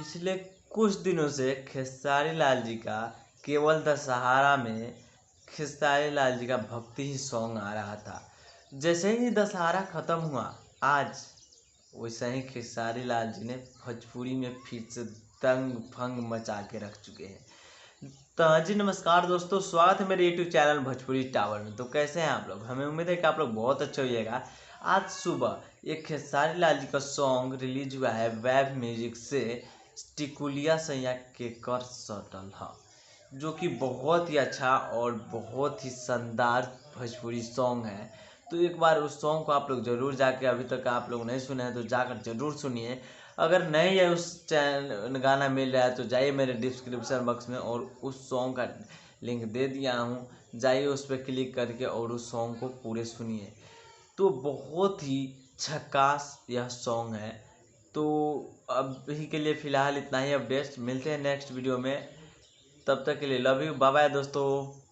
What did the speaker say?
पिछले कुछ दिनों से खेसारी लाल जी का केवल दशहरा में खेसारी लाल जी का भक्ति ही सॉन्ग आ रहा था। जैसे ही दशहरा ख़त्म हुआ आज वैसे ही खेसारी लाल जी ने भोजपुरी में फिर से दंग फंग मचा के रख चुके हैं। तो जी नमस्कार दोस्तों, स्वागत है मेरे यूट्यूब चैनल भोजपुरी टावर में। तो कैसे हैं आप लोग? हमें उम्मीद है कि आप लोग बहुत अच्छे होइएगा। आज सुबह एक खेसारी लाल जी का सॉन्ग रिलीज हुआ है वेब म्यूजिक से, टिकुलिया सैया के कर सटल है, जो कि बहुत ही अच्छा और बहुत ही शानदार भोजपुरी सॉन्ग है। तो एक बार उस सॉन्ग को आप लोग ज़रूर जाके, अभी तक आप लोग नहीं सुने हैं तो जाकर ज़रूर सुनिए। अगर नहीं है उस चैनल गाना मिल रहा है तो जाइए मेरे डिस्क्रिप्शन बॉक्स में और उस सॉन्ग का लिंक दे दिया हूँ, जाइए उस पर क्लिक करके और उस सॉन्ग को पूरे सुनिए। तो बहुत ही झकास यह सॉन्ग है। तो अभी के लिए फ़िलहाल इतना ही अपडेट्स, मिलते हैं नेक्स्ट वीडियो में। तब तक के लिए लव यू, बाय बाय दोस्तों।